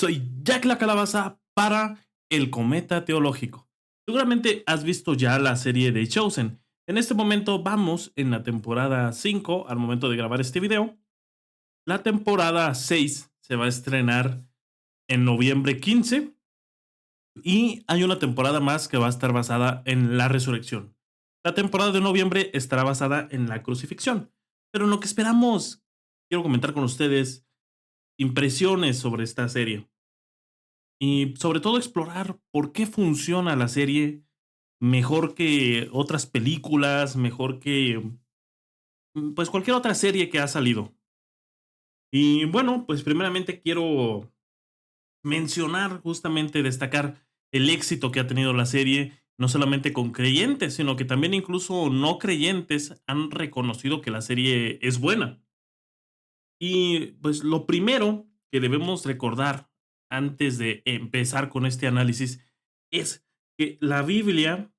Soy Jack la Calabaza para El Cometa Teológico. Seguramente has visto ya la serie de Chosen. En este momento vamos en la temporada 5 al momento de grabar este video. La temporada 6 se va a estrenar en noviembre 15 y hay una temporada más que va a estar basada en la resurrección. La temporada de noviembre estará basada en la crucifixión. Pero en lo que esperamos, quiero comentar con ustedes impresiones sobre esta serie. Y sobre todo explorar por qué funciona la serie mejor que otras películas, mejor que pues cualquier otra serie que ha salido. Y bueno, pues primeramente quiero mencionar, justamente destacar el éxito que ha tenido la serie, no solamente con creyentes, sino que también incluso no creyentes han reconocido que la serie es buena. Y pues lo primero que debemos recordar antes de empezar con este análisis es que la Biblia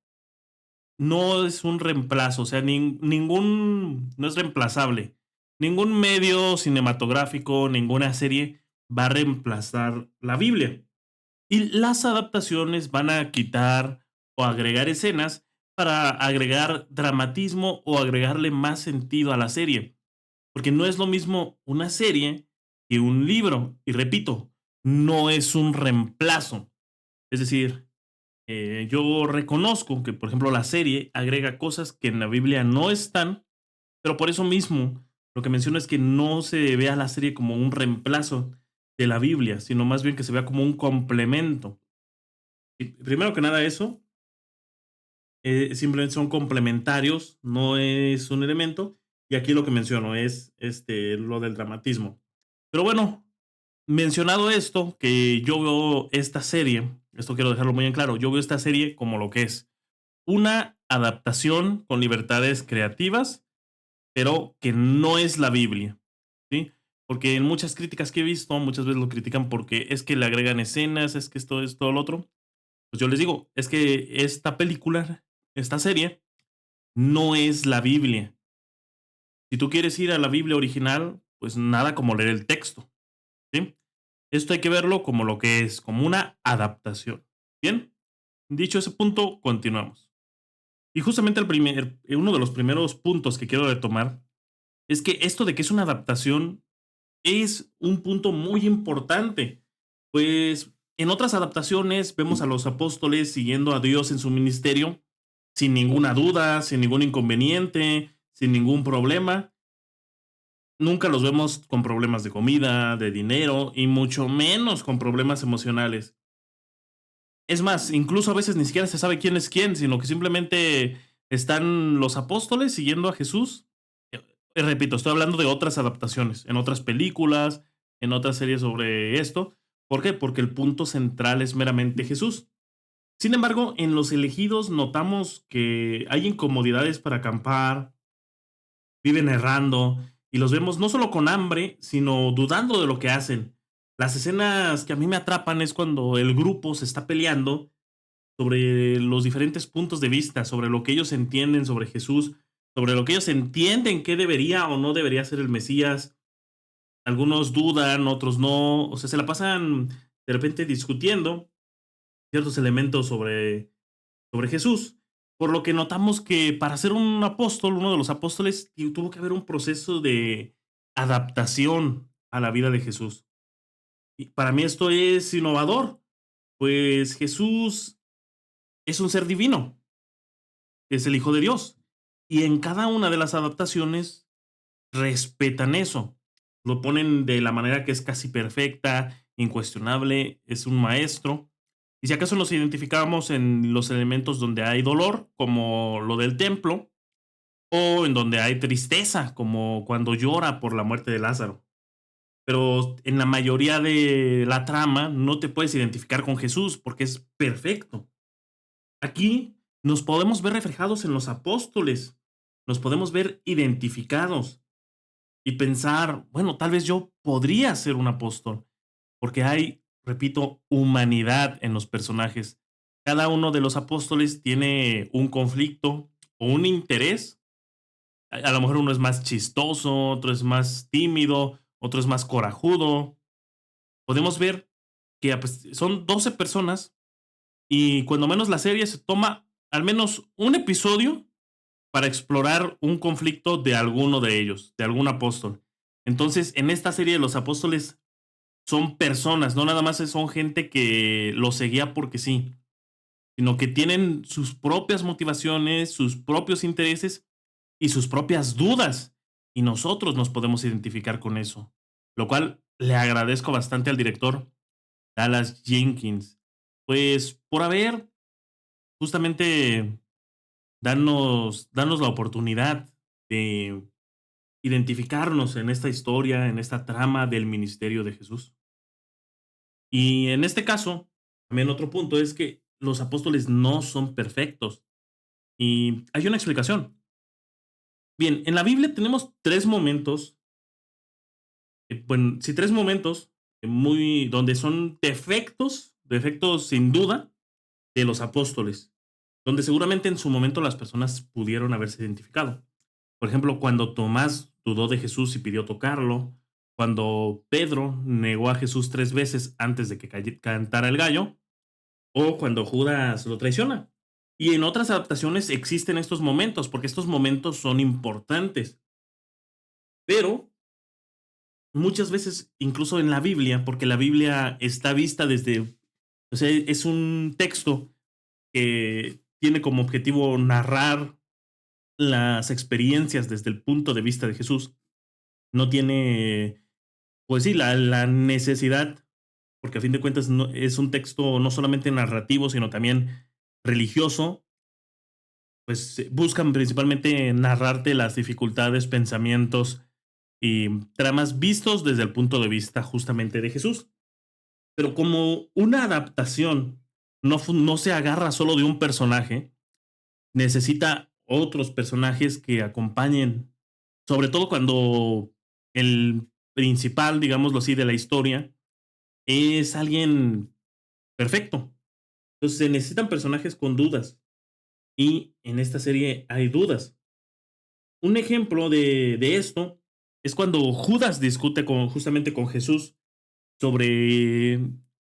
no es un reemplazo, o sea, no es reemplazable. Ningún medio cinematográfico, ninguna serie va a reemplazar la Biblia. Y las adaptaciones van a quitar o agregar escenas para agregar dramatismo o agregarle más sentido a la serie. Porque no es lo mismo una serie que un libro. Y repito, no es un reemplazo. Es decir, yo reconozco que, por ejemplo, la serie agrega cosas que en la Biblia no están, pero por eso mismo lo que menciono es que no se vea la serie como un reemplazo de la Biblia, sino más bien que se vea como un complemento. Y primero que nada eso, simplemente son complementarios, no es un elemento. Y aquí lo que menciono es lo del dramatismo. Pero bueno, mencionado esto, que yo veo esta serie, esto quiero dejarlo muy en claro, yo veo esta serie como lo que es una adaptación con libertades creativas, pero que no es la Biblia, ¿sí? Porque en muchas críticas que he visto, muchas veces lo critican porque es que le agregan escenas, es que esto es todo lo otro. Pues yo les digo, es que esta película, esta serie, no es la Biblia. Si tú quieres ir a la Biblia original, pues nada como leer el texto, ¿sí? Esto hay que verlo como lo que es, como una adaptación. Bien, dicho ese punto, continuamos. Y justamente uno de los primeros puntos que quiero retomar es que esto de que es una adaptación es un punto muy importante. Pues en otras adaptaciones vemos a los apóstoles siguiendo a Dios en su ministerio sin ninguna duda, sin ningún inconveniente, sin ningún problema. Nunca los vemos con problemas de comida, de dinero y mucho menos con problemas emocionales. Es más, incluso a veces ni siquiera se sabe quién es quién, sino que simplemente están los apóstoles siguiendo a Jesús. Repito, estoy hablando de otras adaptaciones, en otras películas, en otras series sobre esto. ¿Por qué? Porque el punto central es meramente Jesús. Sin embargo, en los elegidos notamos que hay incomodidades para acampar, viven errando y los vemos no solo con hambre, sino dudando de lo que hacen. Las escenas que a mí me atrapan es cuando el grupo se está peleando sobre los diferentes puntos de vista, sobre lo que ellos entienden sobre Jesús, sobre lo que ellos entienden que debería o no debería ser el Mesías. Algunos dudan, otros no, o sea, se la pasan de repente discutiendo ciertos elementos sobre Jesús. Por lo que notamos que para ser un apóstol, uno de los apóstoles, tuvo que haber un proceso de adaptación a la vida de Jesús. Y para mí esto es innovador, pues Jesús es un ser divino, es el Hijo de Dios. Y en cada una de las adaptaciones respetan eso. Lo ponen de la manera que es casi perfecta, incuestionable, es un maestro. Y si acaso nos identificamos en los elementos donde hay dolor, como lo del templo, o en donde hay tristeza, como cuando llora por la muerte de Lázaro. Pero en la mayoría de la trama no te puedes identificar con Jesús porque es perfecto. Aquí nos podemos ver reflejados en los apóstoles, nos podemos ver identificados y pensar, bueno, tal vez yo podría ser un apóstol, porque hay, repito, humanidad en los personajes. Cada uno de los apóstoles tiene un conflicto o un interés. A lo mejor uno es más chistoso, otro es más tímido, otro es más corajudo. Podemos ver que pues, son 12 personas y cuando menos la serie se toma al menos un episodio para explorar un conflicto de alguno de ellos, de algún apóstol. Entonces, en esta serie los apóstoles son personas, no nada más son gente que los seguía porque sí, sino que tienen sus propias motivaciones, sus propios intereses y sus propias dudas. Y nosotros nos podemos identificar con eso. Lo cual le agradezco bastante al director Dallas Jenkins, pues por haber justamente darnos la oportunidad de identificarnos en esta historia, en esta trama del ministerio de Jesús. Y en este caso, también otro punto es que los apóstoles no son perfectos. Y hay una explicación. Bien, en la Biblia tenemos tres momentos, bueno, sí, tres momentos muy, donde son defectos sin duda de los apóstoles, donde seguramente en su momento las personas pudieron haberse identificado. Por ejemplo, cuando Tomás dudó de Jesús y pidió tocarlo, cuando Pedro negó a Jesús 3 veces antes de que cantara el gallo, o cuando Judas lo traiciona. Y en otras adaptaciones existen estos momentos, porque estos momentos son importantes. Pero muchas veces, incluso en la Biblia, porque la Biblia está vista desde, o sea, es un texto que tiene como objetivo narrar las experiencias desde el punto de vista de Jesús. No tiene, pues sí, la necesidad, porque a fin de cuentas es un texto no solamente narrativo, sino también religioso, pues buscan principalmente narrarte las dificultades, pensamientos y tramas vistos desde el punto de vista justamente de Jesús. Pero como una adaptación no se agarra solo de un personaje, necesita otros personajes que acompañen, sobre todo cuando el principal, digámoslo así, de la historia es alguien perfecto. Entonces se necesitan personajes con dudas y en esta serie hay dudas. Un ejemplo de esto es cuando Judas discute justamente con Jesús sobre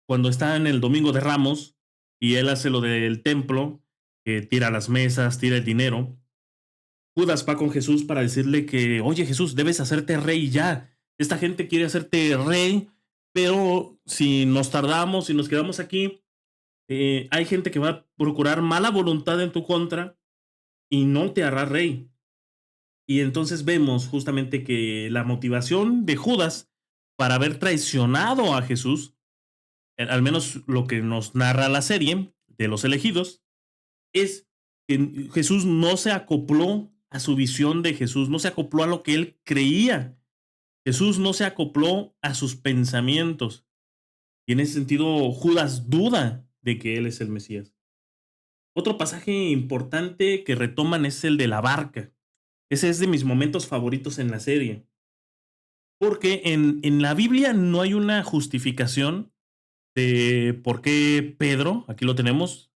cuando está en el Domingo de Ramos y él hace lo del templo, que tira las mesas, tira el dinero. Judas va con Jesús para decirle que, oye Jesús, debes hacerte rey ya. Esta gente quiere hacerte rey, pero si nos tardamos, si nos quedamos aquí, hay gente que va a procurar mala voluntad en tu contra y no te hará rey. Y entonces vemos justamente que la motivación de Judas para haber traicionado a Jesús, al menos lo que nos narra la serie de los elegidos, es que Jesús no se acopló a su visión de Jesús, no se acopló a lo que él creía. Jesús no se acopló a sus pensamientos. Y en ese sentido, Judas duda de que él es el Mesías. Otro pasaje importante que retoman es el de la barca. Ese es de mis momentos favoritos en la serie. Porque en la Biblia no hay una justificación de por qué Pedro, aquí lo tenemos,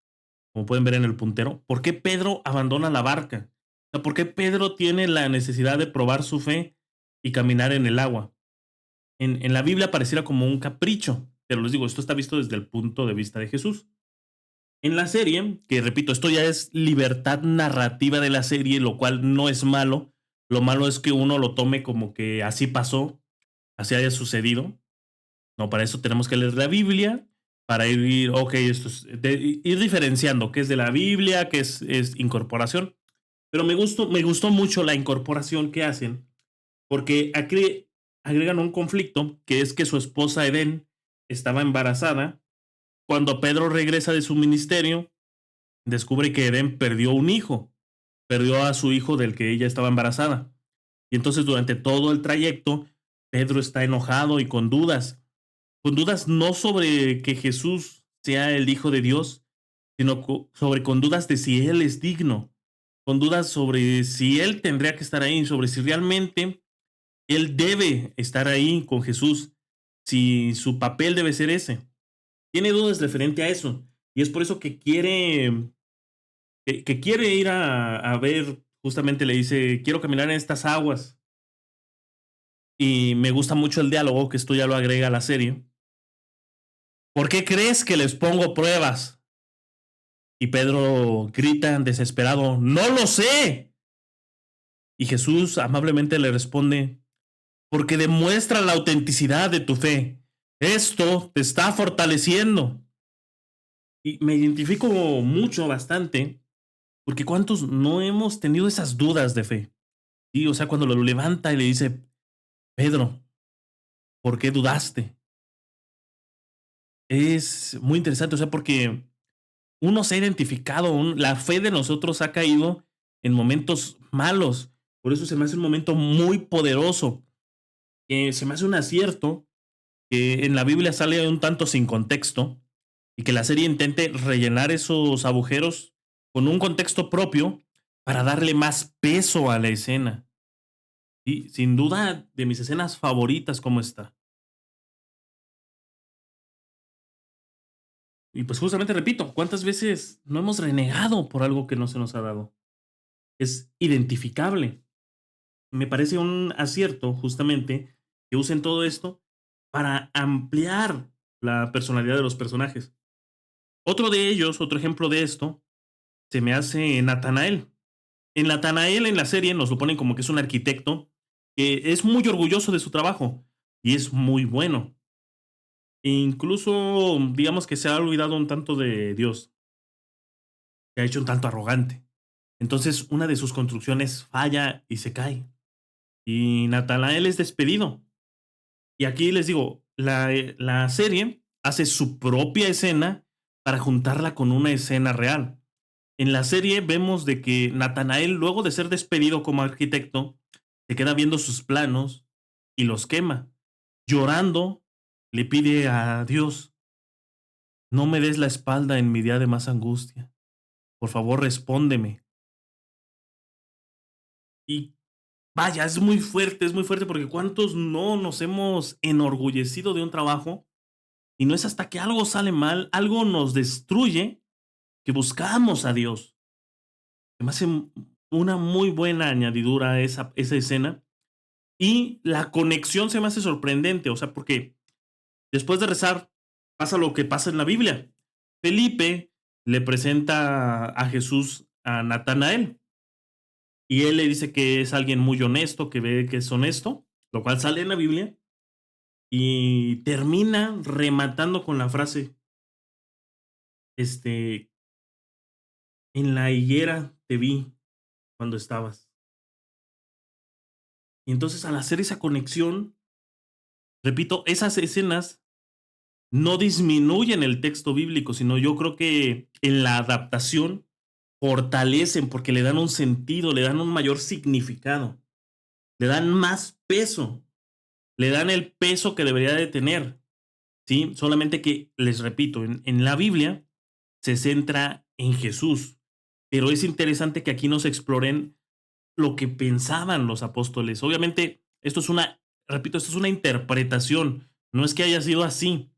como pueden ver en el puntero, por qué Pedro abandona la barca. O sea, por qué Pedro tiene la necesidad de probar su fe y caminar en el agua. En la Biblia pareciera como un capricho, pero les digo, esto está visto desde el punto de vista de Jesús. En la serie, que repito, esto ya es libertad narrativa de la serie, lo cual no es malo. Lo malo es que uno lo tome como que así pasó, así haya sucedido. No, para eso tenemos que leer la Biblia, para ir, ok, esto es, ir diferenciando qué es de la Biblia, qué es incorporación. Pero me gustó mucho la incorporación que hacen, porque aquí agregan un conflicto, que es que su esposa Edén estaba embarazada. Cuando Pedro regresa de su ministerio, descubre que Edén perdió un hijo, perdió a su hijo del que ella estaba embarazada. Y entonces durante todo el trayecto, Pedro está enojado y con dudas no sobre que Jesús sea el Hijo de Dios, sino con dudas de si Él es digno, con dudas sobre si Él tendría que estar ahí, sobre si realmente Él debe estar ahí con Jesús, si su papel debe ser ese. Tiene dudas referente a eso. Y es por eso que quiere ir a ver, justamente le dice, quiero caminar en estas aguas. Y me gusta mucho el diálogo, que esto ya lo agrega a la serie, ¿Por qué crees que les pongo pruebas? Y Pedro grita desesperado, no lo sé. Y Jesús amablemente le responde, porque demuestra la autenticidad de tu fe. Esto te está fortaleciendo. Y me identifico mucho, bastante, porque cuántos no hemos tenido esas dudas de fe. Y, o sea, cuando lo levanta y le dice, Pedro, ¿por qué dudaste? Es muy interesante, o sea, porque uno se ha identificado, la fe de nosotros ha caído en momentos malos. Por eso se me hace un momento muy poderoso. Se me hace un acierto que en la Biblia sale un tanto sin contexto y que la serie intente rellenar esos agujeros con un contexto propio para darle más peso a la escena. Y sin duda de mis escenas favoritas como está. Y pues justamente repito, ¿cuántas veces no hemos renegado por algo que no se nos ha dado? Es identificable. Me parece un acierto justamente que usen todo esto para ampliar la personalidad de los personajes. Otro de ellos, otro ejemplo de esto, se me hace Natanael. En Natanael en la serie nos lo ponen como que es un arquitecto que es muy orgulloso de su trabajo y es muy bueno. E incluso digamos que se ha olvidado un tanto de Dios, se ha hecho un tanto arrogante. Entonces una de sus construcciones falla y se cae. Y Natanael es despedido. Y aquí les digo, la serie hace su propia escena para juntarla con una escena real. En la serie vemos de que Natanael, luego de ser despedido como arquitecto, se queda viendo sus planos y los quema. Llorando, le pide a Dios, no me des la espalda en mi día de más angustia. Por favor, respóndeme. Y vaya, es muy fuerte porque cuántos no nos hemos enorgullecido de un trabajo y no es hasta que algo sale mal, algo nos destruye, que buscamos a Dios. Se me hace una muy buena añadidura a esa escena. Y la conexión se me hace sorprendente, o sea, porque después de rezar pasa lo que pasa en la Biblia. Felipe le presenta a Jesús a Natanael y él le dice que es alguien muy honesto, que ve que es honesto, lo cual sale en la Biblia y termina rematando con la frase, este, en la higuera te vi cuando estabas. Y entonces al hacer esa conexión, repito, esas escenas no disminuyen el texto bíblico, sino yo creo que en la adaptación fortalecen porque le dan un sentido, le dan un mayor significado, le dan más peso, le dan el peso que debería de tener, ¿sí? Solamente que, les repito, en la Biblia se centra en Jesús, pero es interesante que aquí nos exploren lo que pensaban los apóstoles. Obviamente, esto es una, repito, esto es una interpretación, no es que haya sido así,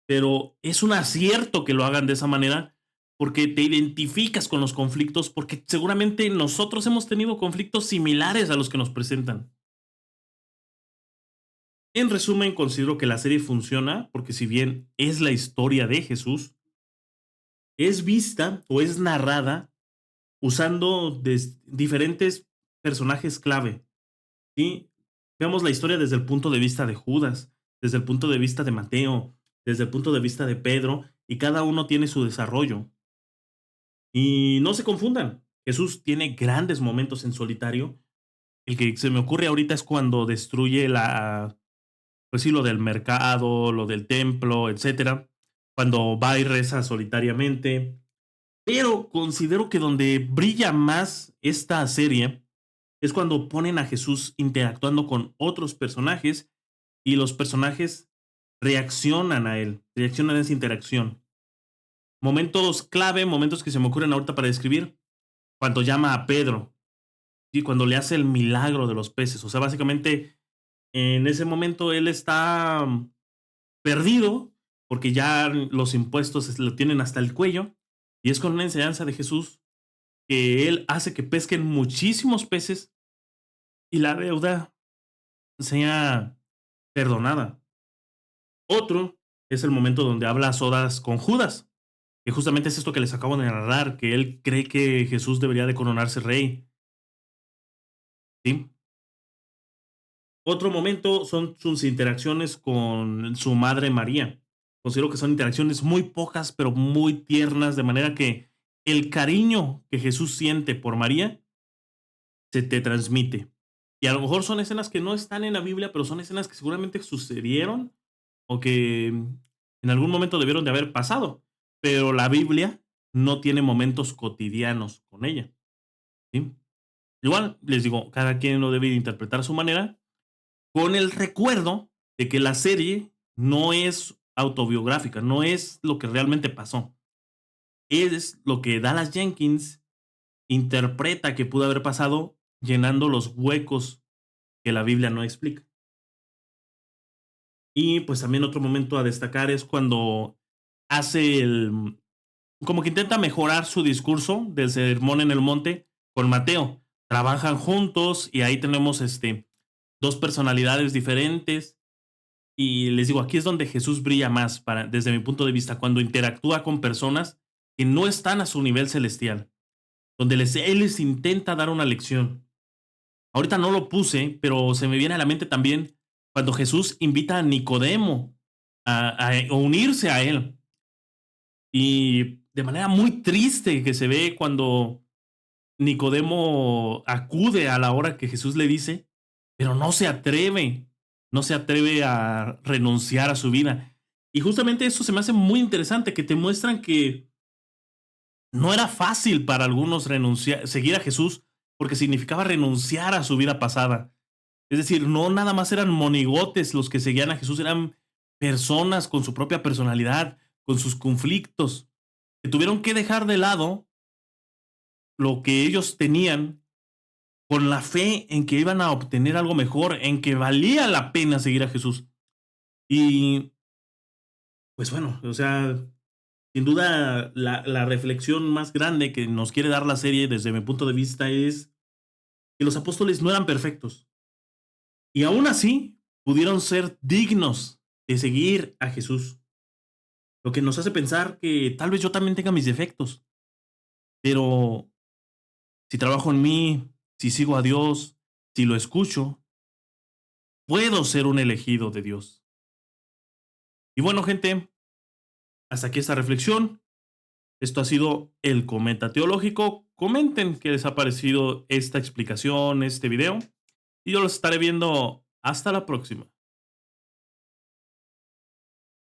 pero es un acierto que lo hagan de esa manera porque te identificas con los conflictos, porque seguramente nosotros hemos tenido conflictos similares a los que nos presentan. En resumen, considero que la serie funciona porque si bien es la historia de Jesús, es vista o es narrada usando diferentes personajes clave. ¿Sí? Vemos la historia desde el punto de vista de Judas, desde el punto de vista de Mateo, desde el punto de vista de Pedro, y cada uno tiene su desarrollo. Y no se confundan, Jesús tiene grandes momentos en solitario. El que se me ocurre ahorita es cuando destruye pues sí, lo del mercado, lo del templo, etcétera, cuando va y reza solitariamente. Pero considero que donde brilla más esta serie es cuando ponen a Jesús interactuando con otros personajes y los personajes reaccionan a él, reaccionan a esa interacción. Momentos clave, momentos que se me ocurren ahorita para describir, cuando llama a Pedro y cuando le hace el milagro de los peces. O sea, básicamente en ese momento él está perdido porque ya los impuestos lo tienen hasta el cuello y es con una enseñanza de Jesús que él hace que pesquen muchísimos peces y la deuda sea perdonada. Otro es el momento donde habla a solas con Judas, que justamente es esto que les acabo de narrar, que él cree que Jesús debería de coronarse rey, ¿sí? Otro momento son sus interacciones con su madre María. Considero que son interacciones muy pocas, pero muy tiernas, de manera que el cariño que Jesús siente por María se te transmite. Y a lo mejor son escenas que no están en la Biblia, pero son escenas que seguramente sucedieron o que en algún momento debieron de haber pasado. Pero la Biblia no tiene momentos cotidianos con ella, ¿sí? Igual, les digo, cada quien lo debe de interpretar a su manera, con el recuerdo de que la serie no es autobiográfica, no es lo que realmente pasó. Es lo que Dallas Jenkins interpreta que pudo haber pasado llenando los huecos que la Biblia no explica. Y pues también otro momento a destacar es cuando hace como que intenta mejorar su discurso del sermón en el monte con Mateo. Trabajan juntos y ahí tenemos dos personalidades diferentes. Y les digo, aquí es donde Jesús brilla más, desde mi punto de vista, cuando interactúa con personas que no están a su nivel celestial, donde él les intenta dar una lección. Ahorita no lo puse, pero se me viene a la mente también cuando Jesús invita a Nicodemo a unirse a él. Y de manera muy triste que se ve cuando Nicodemo acude a la hora que Jesús le dice, pero no se atreve a renunciar a su vida. Y justamente eso se me hace muy interesante, que te muestran que no era fácil para algunos renunciar, seguir a Jesús, porque significaba renunciar a su vida pasada. Es decir, no nada más eran monigotes los que seguían a Jesús, eran personas con su propia personalidad, con sus conflictos, que tuvieron que dejar de lado lo que ellos tenían con la fe en que iban a obtener algo mejor, en que valía la pena seguir a Jesús. Y pues bueno, o sea, sin duda la reflexión más grande que nos quiere dar la serie desde mi punto de vista es que los apóstoles no eran perfectos. Y aún así pudieron ser dignos de seguir a Jesús. Lo que nos hace pensar que tal vez yo también tenga mis defectos, pero si trabajo en mí, si sigo a Dios, si lo escucho, puedo ser un elegido de Dios. Y bueno, gente, hasta aquí esta reflexión. Esto ha sido el Cometa Teológico. Comenten qué les ha parecido esta explicación, este video. Y yo los estaré viendo hasta la próxima.